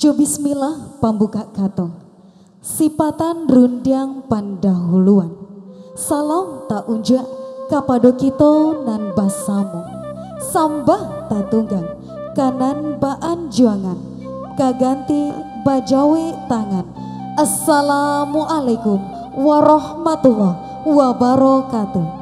Jo bismillah pambuka kato. Sipatan rundiang pandahuluan. Salam tak unjak kapado kito nan basamu. Sambah tak tunggang kanan baan juangan. Kaganti bajawe tangan. Assalamualaikum warahmatullahi wabarakatuh.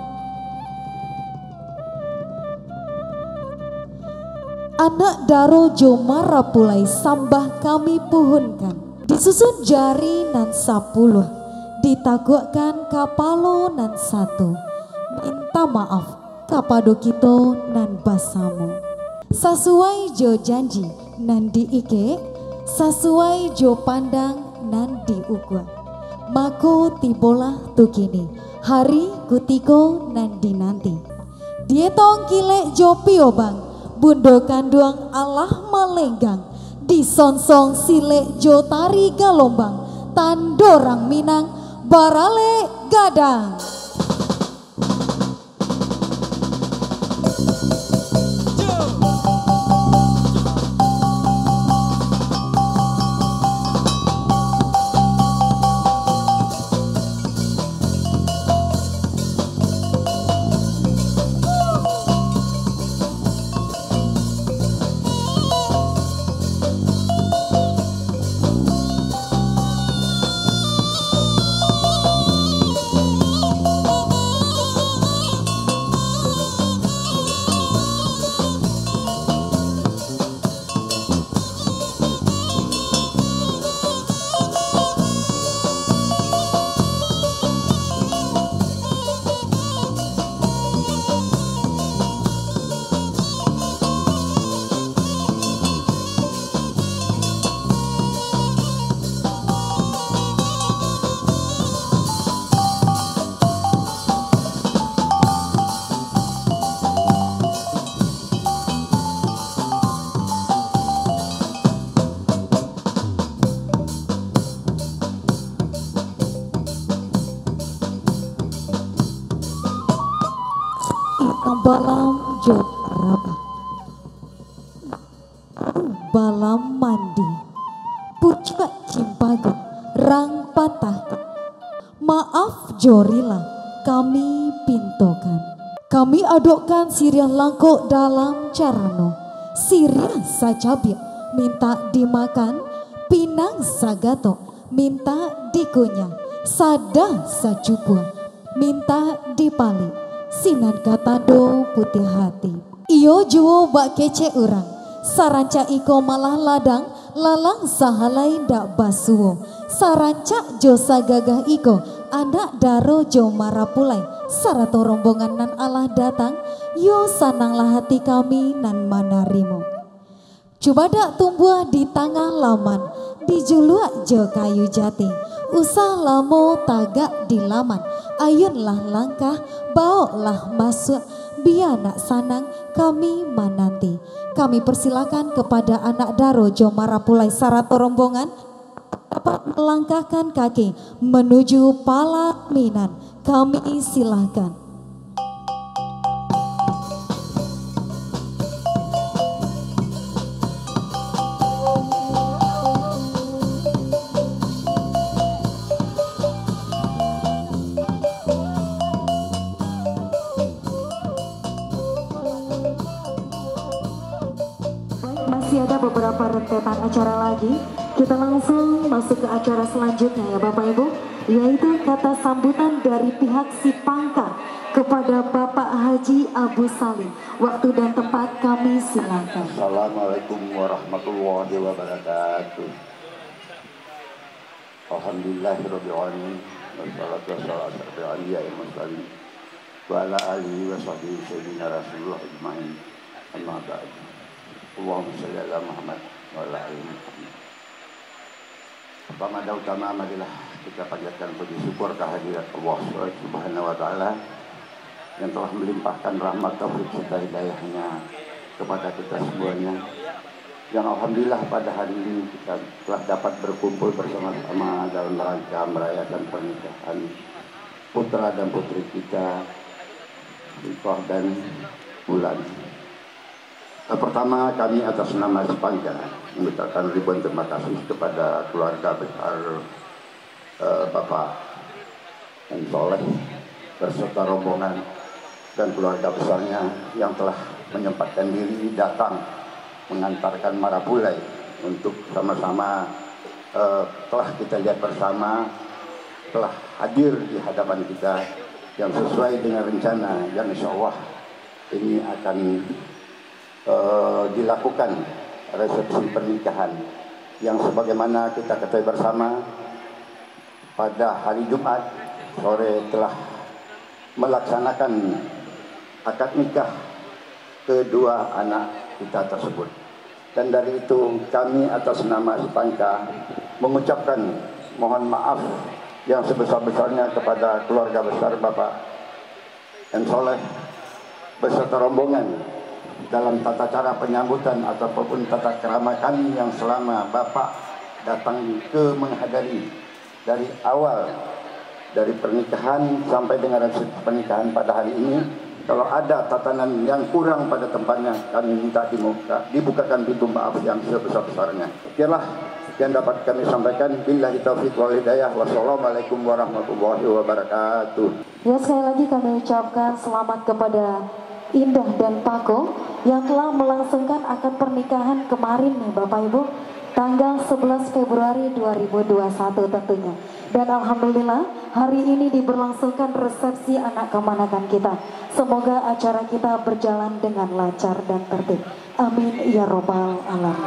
Anak daro jo marapulai sambah kami puhunkan. Disusun jari nan 10, ditagukkan kapalo nan 1. Minta maaf kapado kito nan basamu. Sesuai jo janji nan diike, sesuai jo pandang nan diukwa. Mako tibolah tukini hari kutiko nan dinanti. Dietong kilek jo piobang. Bundo kanduang Allah malenggang, disonsong silek jo tari galombang, tandorang Minang barale gadang. Balam jod rabah, balam mandi, pucuk cimpago, rang patah. Maaf jorila, kami pintokan. Kami adukkan siriah langkok dalam carano. Siriah sajabir, minta dimakan. Pinang sagato, minta dikunyah. Sadah sajubua, minta dipali. Sinan katado putih hati. Iyo juo bak kece urang. Saranca iko malah ladang. Lalang sahalai dak basuo. Saranca josa gagah iko. Anak daro jo marapulai. Sarato rombongan nan Allah datang. Yo sananglah hati kami nan manarimo. Coba dak tumbuh di tengah laman. Dijuluak jo kayu jati. Usah lamo tagak di laman. Ayunlah langkah, bawalah masuk, biar nak sanang kami menanti. Kami persilakan kepada anak daro jo marapulai sarato rombongan dapat melangkahkan kaki menuju Palaminan. Kami silakan. Masih ada beberapa rentetan acara lagi. Kita langsung masuk ke acara selanjutnya ya Bapak Ibu, yaitu kata sambutan dari pihak si Pangka kepada Bapak Haji Abu Salim. Waktu dan tempat kami silakan. Assalamualaikum warahmatullahi wabarakatuh. Alhamdulillahirabbil alamin. Wassalatu wassalamu ala anbiya'il mursalin wa ala alihi wa sahbihi sayyidina Rasulullah ajmain. Amma ba'd. Allahumma shalli ala Muhammad wa ala ali Muhammad. Pada utama marilah kita panjatkan puji syukur kehadirat Allah Subhanahu wa taala yang telah melimpahkan rahmat taufik serta hidayahnya kepada kita semuanya. Yang alhamdulillah pada hari ini kita telah dapat berkumpul bersama-sama dalam rangka merayakan pernikahan putra dan putri kita, Rifah dan Bulan. Pertama, kami atas nama Sepangka mengucapkan ribuan terima kasih kepada keluarga besar Bapak M. Soleh beserta rombongan dan keluarga besarnya yang telah menyempatkan diri datang mengantarkan Marapulai untuk sama-sama telah kita lihat bersama, telah hadir di hadapan kita yang sesuai dengan rencana yang insya Allah ini akan dilakukan resepsi pernikahan yang sebagaimana kita ketahui bersama pada hari Jumat sore telah melaksanakan akad nikah kedua anak kita tersebut. Dan dari itu kami atas nama Sepangka mengucapkan mohon maaf yang sebesar-besarnya kepada keluarga besar Bapak M. Soleh beserta rombongan dalam tata cara penyambutan ataupun tata kerama kami yang selama Bapak datang ke menghadiri dari awal dari pernikahan sampai dengan resepsi pernikahan pada hari ini. Kalau ada tatanan yang kurang pada tempatnya, kami minta dibukakan pintu maaf yang sebesar-besarnya. Itulah yang dapat kami sampaikan. Billahi taufiq wal hidayah. Wassalamualaikum warahmatullahi wabarakatuh. Ya, sekali lagi kami ucapkan selamat kepada Indah dan Pako yang telah melangsungkan akad pernikahan kemarin nih Bapak Ibu, tanggal 11 Februari 2021 tentunya. Dan alhamdulillah hari ini diberlangsungkan resepsi anak kemanakan kita. Semoga acara kita berjalan dengan lancar dan tertib. Amin ya robbal alamin.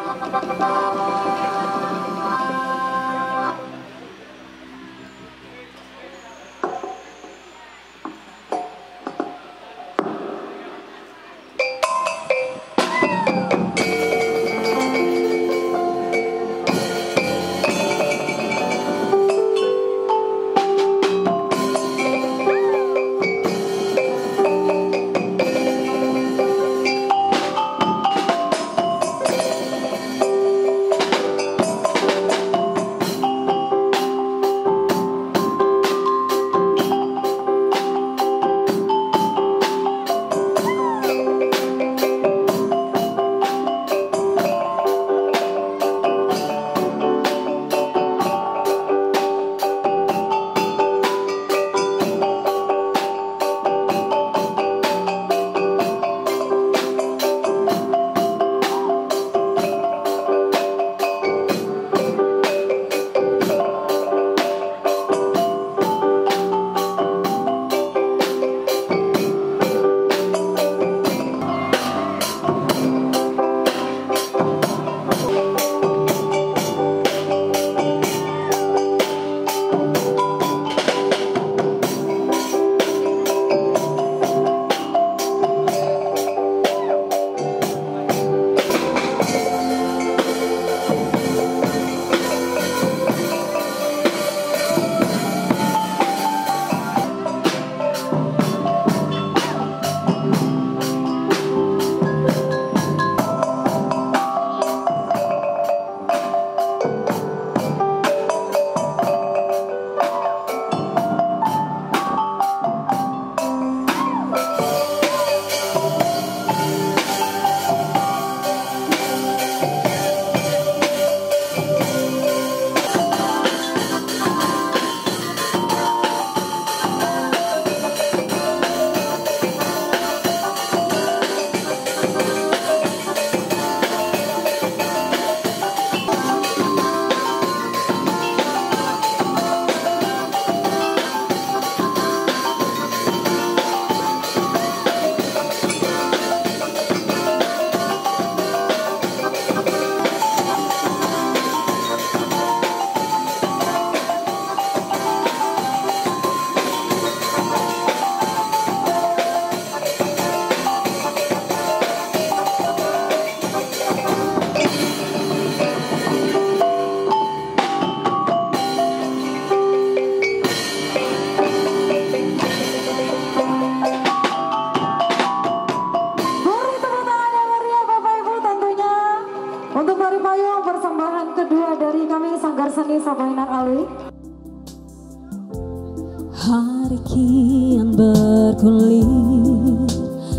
Hari kian bergulir,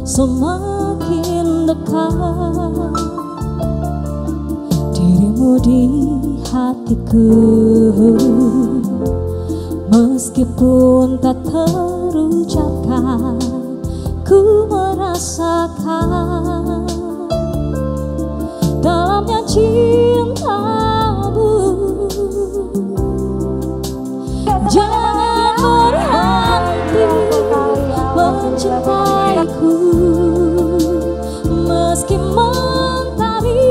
semakin dekat dirimu di hatiku, meskipun tak terucapkan ku merasakan dalamnya cintamu. Jangan berhenti mencintaiku, meski mentari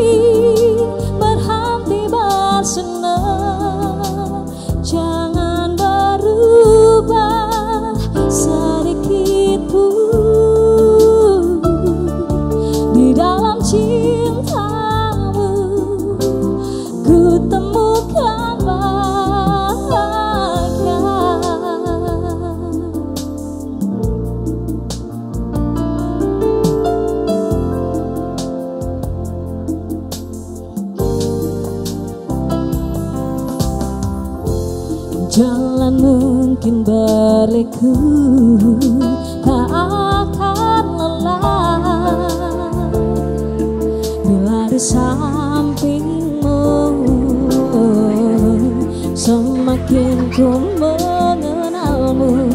berhenti bersinar. Jangan berubah sedikit pun di dalam cintamu. Ku temukan bahagia. Jalan mungkin berliku, tak akan lelah bila di sampingmu. Semakin ku mengenalmu,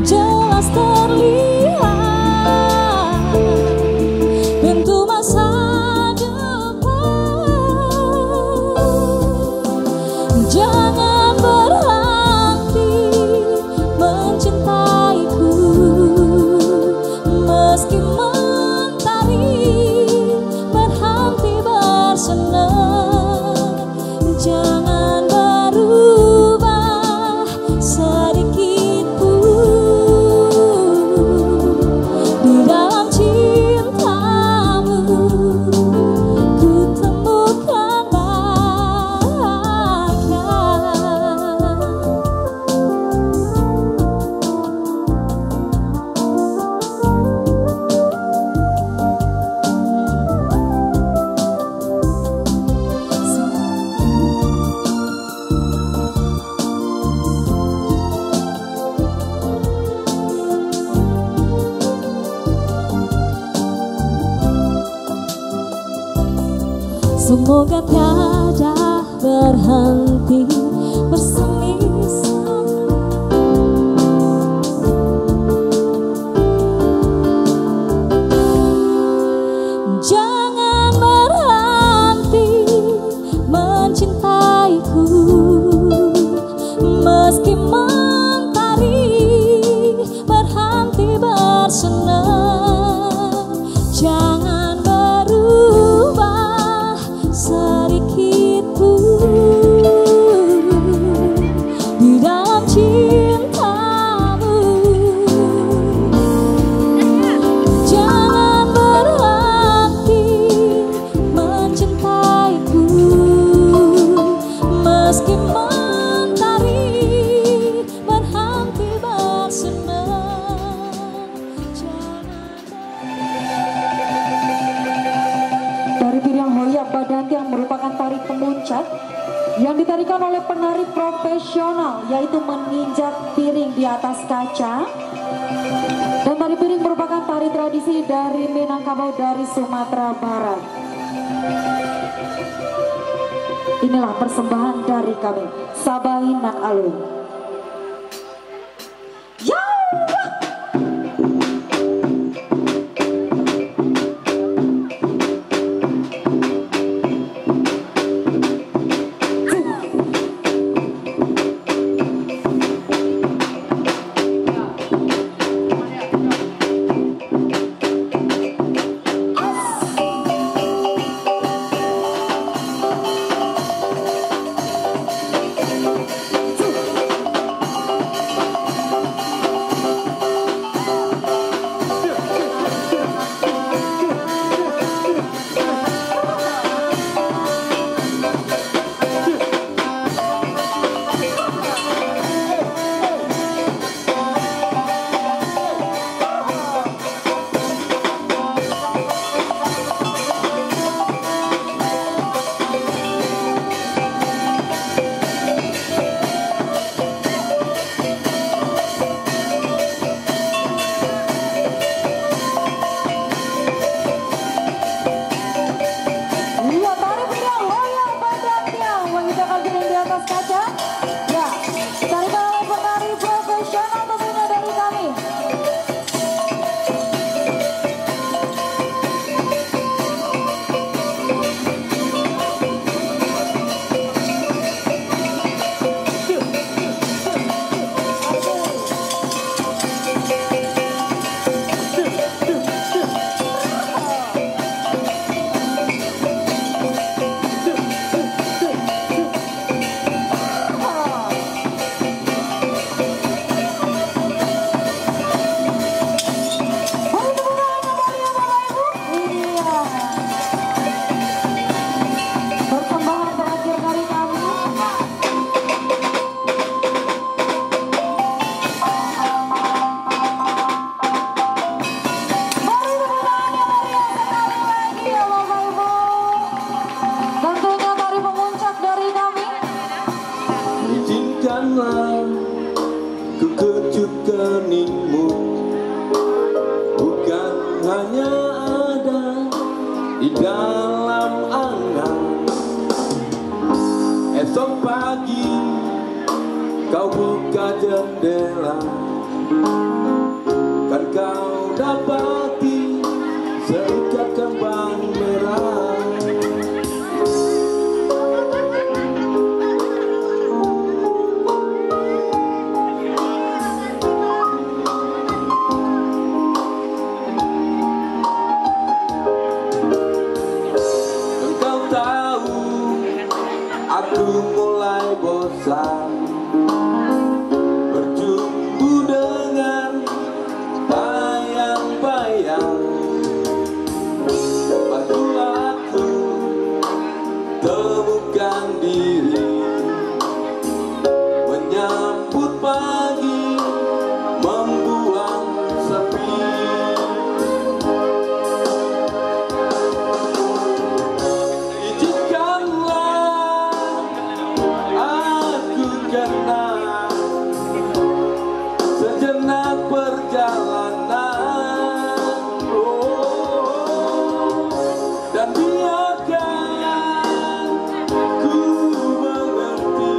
jelas terlihat pintu masa depan. Jangan berhenti mencintaiku, meski mentari berhenti bersinar. Jangan berubah sedikit pun di dalam cintamu. Ku temukan bahagia. Semoga tiada berhenti bersemi-semi. Jangan berhenti mencintaiku, meski mentari berhenti bersinar. Jangan berubah sedikit pun di dalam cintamu. Jangan berhenti mencintaiku, meski mentari berhenti bersinar. Tari piring Hoyak Badanti yang merupakan tari pemuncak yang ditarikan oleh penari profesional, yaitu menginjak piring di atas kaca. Dan tari piring merupakan tari tradisi dari Minangkabau dari Sumatera Barat. Inilah persembahan dari kami, Sabahi Nak Alun. heningmu bukan hanya ada di dalam angan. Esok pagi kau buka jendela, kan kau dapati seikat kembang merah. Engkau tahu aku mulai bosan berjumpa dengan bayang-bayang. Bantulah aku temukan diri, menyambut pagi, membuang sepi. Izinkanlah aku kenal sejenak perjalanan, dan biarkan ku mengerti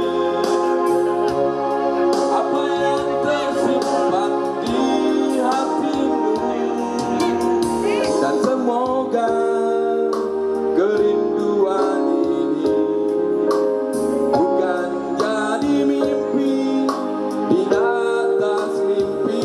apa yang tersimpan di hatimu. Dan semoga kerinduan ini bukan jadi mimpi di atas mimpi.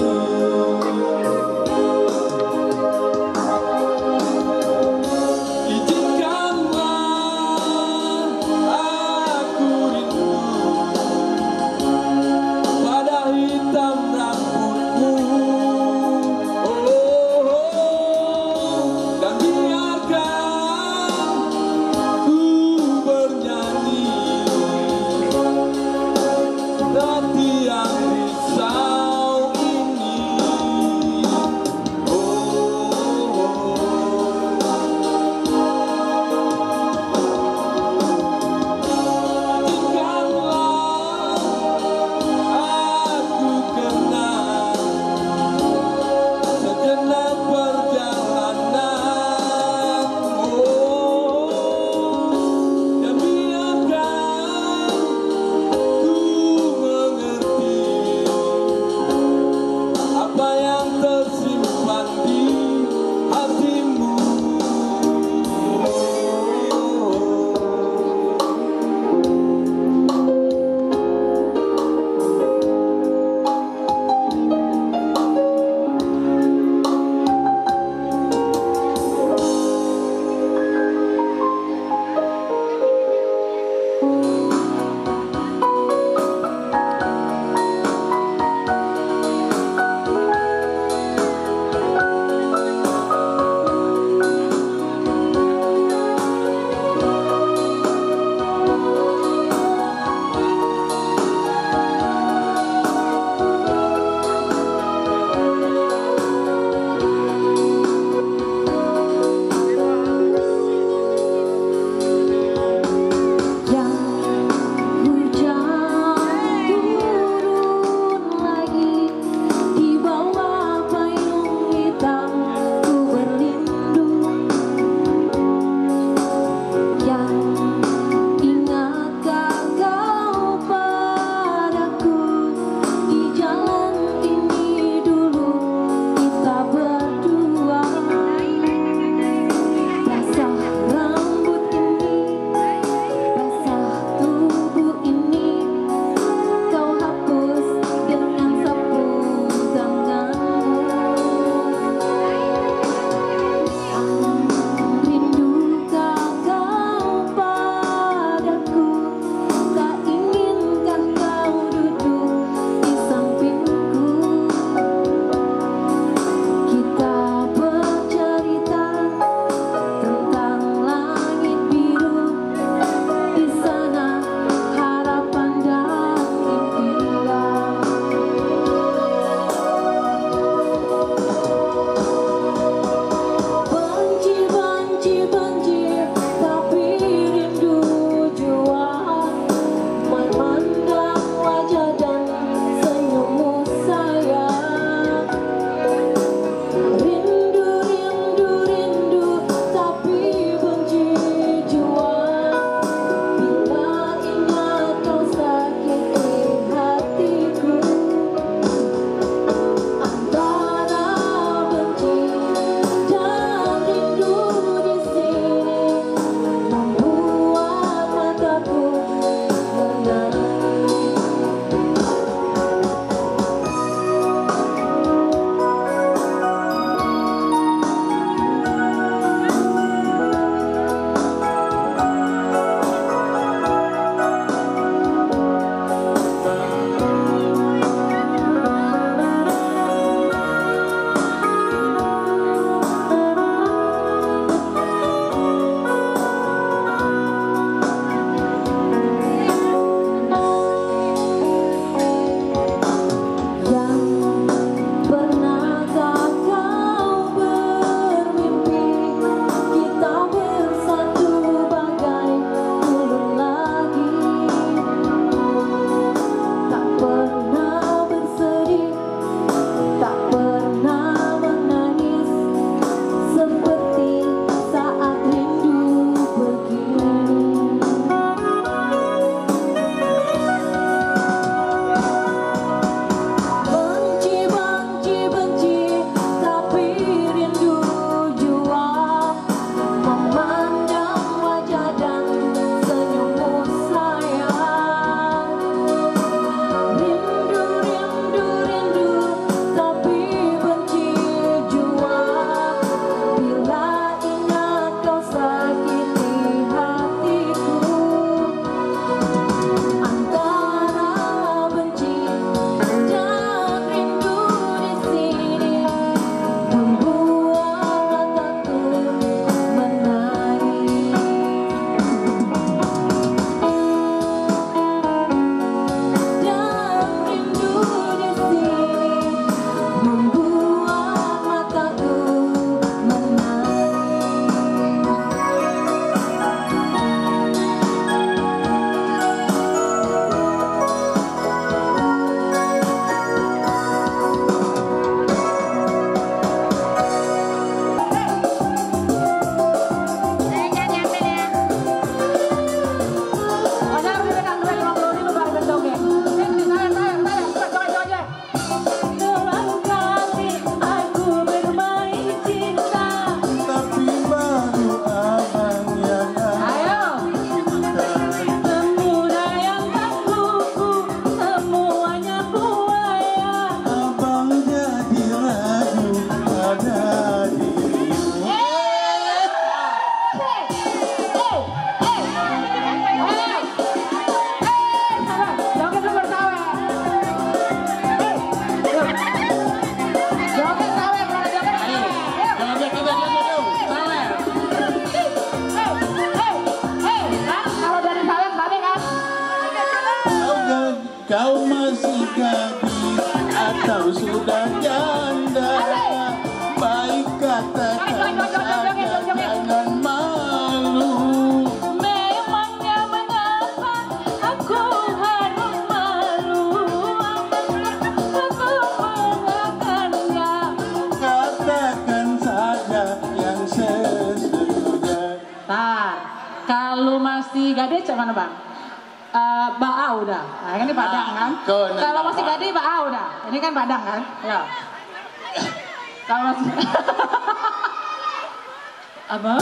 sudah janda, baik katakan saja, jangan malu. Memangnya mengapa aku harus malu? Aku mengakannya. Katakan saja yang sesungguhnya. Tar, kalau masih gade cak mana bang? Baau dah. Nah, ini Padang kan? Kalau masih gade baau dah. Ini kan Padang kan? Ya. Kalau masih apa?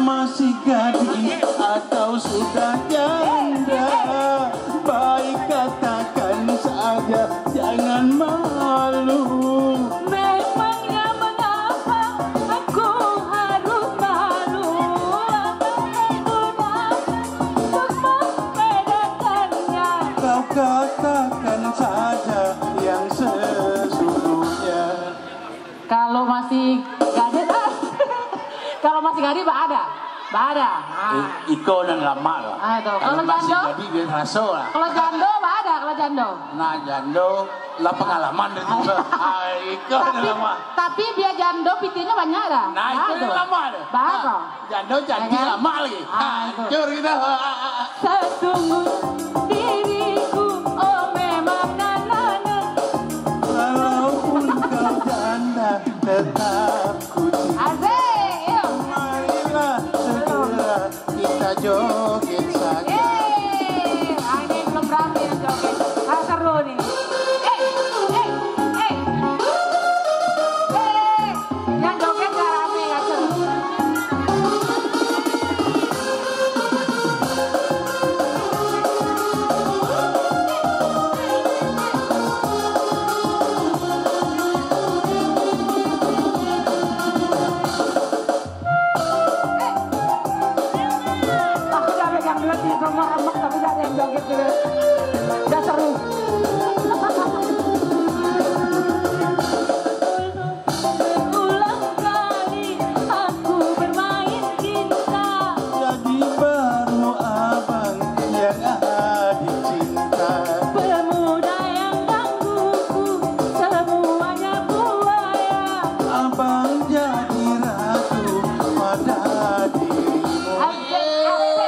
Masih gadis atau sudah janda, baik katakan saja, jangan malu. Memangnya mengapa aku harus malu? Aku membedakannya. Kau katakan saja yang sesungguhnya. kalau masih gade kalau masih gade ada. Nah. Iko dan lama lah. Kalau masih jando? jadi dia raso lah. Kalau jando ada, kalau jando. Nah jando lah pengalaman dari juga. Iko dan lama. Tapi dia jando pitinya banyak dah. Nah itu yang lama dah. Bagus. Jando jadi lama lagi. Hancur kita. Sesungguh diriku, oh memang nanana. Walaupun kau janda tetap ku cinta. Asik, yuk. Marilah segera kita joget saja. Ini belum berani yang joget. Seru nih. Yang joget gak rame, gak seru. Aku udah pegang dulu di rumah emak, tapi gak ada yang joget dulu. Udah seru. Berulang kali aku bermain cinta. Jadi baru abang yang adik cinta. Pemuda yang gangguku, semuanya buaya. Abang jadi ragu pada dirimu. Asik, asik.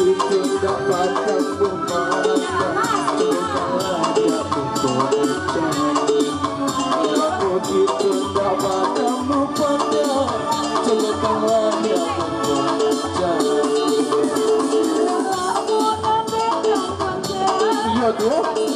begitu dapat kamu makan, cobalah dia untuk mencari. Bila begitu dapat kamu pandang, cobalah dia untuk mencari. Iya tuh.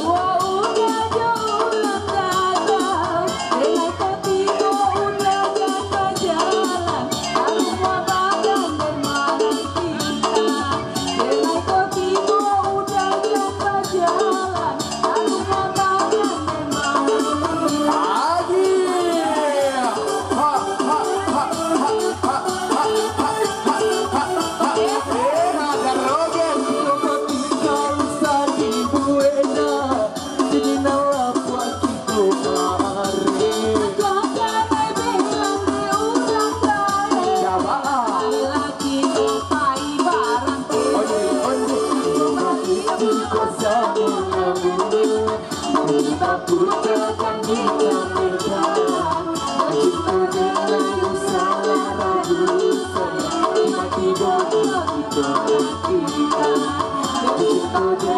Kita